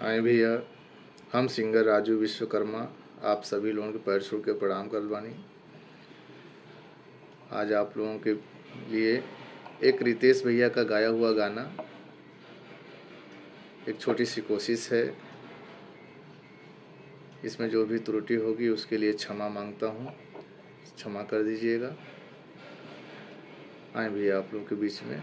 आए भैया, हम सिंगर राजू विश्वकर्मा आप सभी लोगों के पैर छू के प्रणाम कर बानी। आज आप लोगों के लिए एक रितेश भैया का गाया हुआ गाना, एक छोटी सी कोशिश है। इसमें जो भी त्रुटि होगी उसके लिए क्षमा मांगता हूँ, क्षमा कर दीजिएगा। आए भैया आप लोगों के बीच में।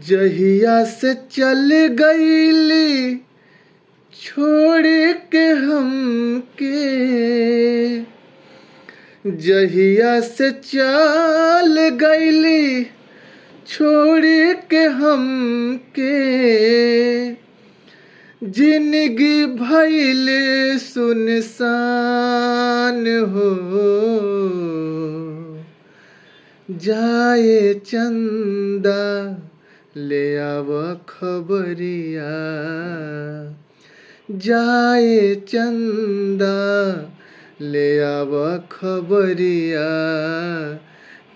जहिया से चल गईली छोड़ के हमके, जहिया से चल गईली छोड़ के हमके, जिंदगी भइल सुनसान हो। जाए चंदा ले आव खबरिया, जाए चंदा ले आव खबरिया,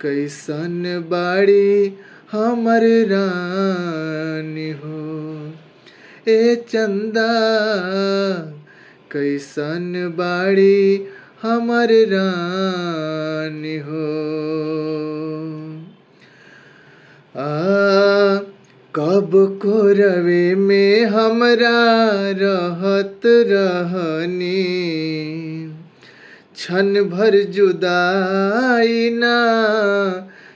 कैसन बाड़ी हमर रानी हो। ए चंदा कैसन बाड़ी हमर रानी हो। कब को रवे में हमरा रहत रहनी, क्षण भर जुदाई ना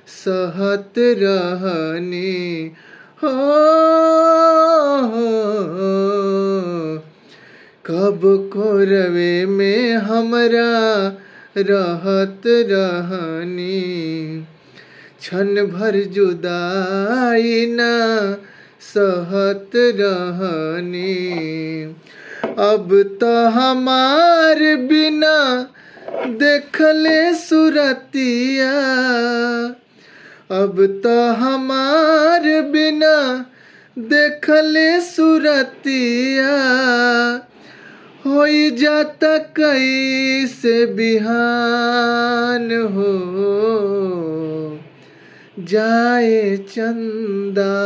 सहत रहनी हो। कब को रवे में हमरा रहत रहनी, क्षण भर जुदाई ना सहत रहनी। अब तो हमार बिना देखले सुरतिया, अब तो हमार बिना देखले सुरतिया, होई जाता कैसे बिहान हो। जाए चंदा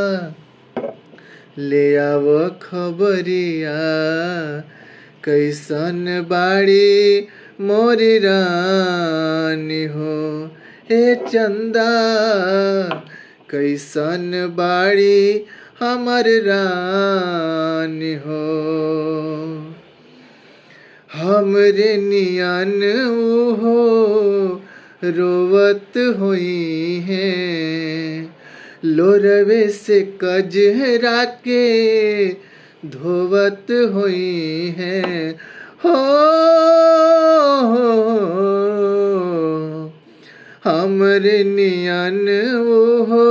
ले आव खबरिया, कैसन बाड़ी मोरी रानी हो। हे चंदा कैसन बाड़ी हमर रानी हो। हमरे नियन हो रोवत हुई हैं, लोरवे से कजरा के धोवत हुई हैं हो। हमरे नियन हो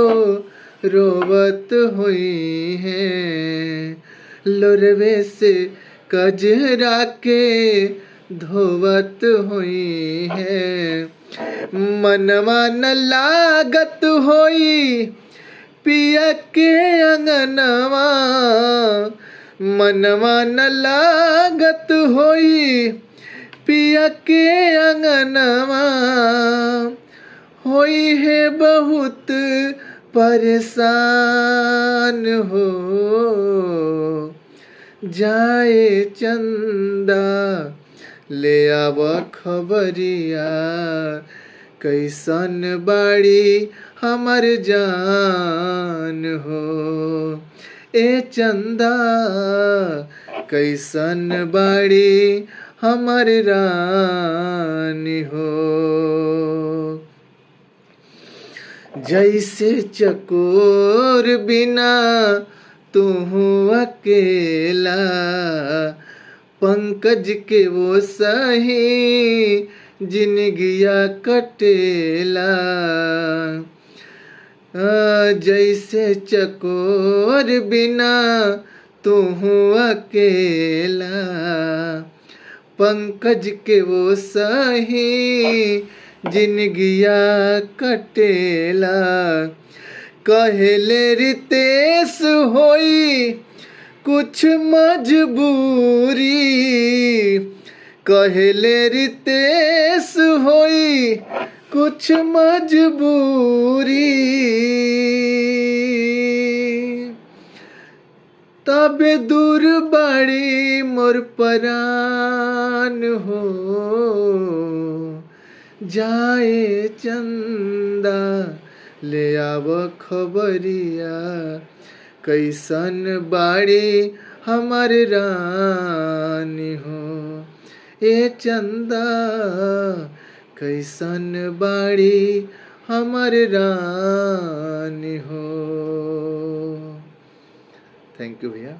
रोवत हुई हैं, लोरवे से कजरा के धोवत हुई है। मनवा न लागत होई पिया के अंगनवा, मनवा न लागत होई पिया के अंगनवा, होई है बहुत परेशान हो। जाए चंदा ले आव खबरिया, कैसन बाड़ी हमर जान हो। ए चंदा कैसन बाड़ी हमर रानी हो। जैसे चकोर बिना तू अकेला, पंकज के वो सही जिंदगिया कटेला। जैसे चकोर बिना तू अकेला, पंकज के वो सही जिंदगिया कटेला। कहले रितेश होई कुछ मजबूरी, कहले रितेश होई कुछ मजबूरी, तबे दूर बड़ी मोर परान हो, जाए चंदा ले आव खबरिया, कैसन बाड़ी हमार रानी हो, ए चंदा कैसन बाड़ी हमार रानी हो। थैंक यू भैया।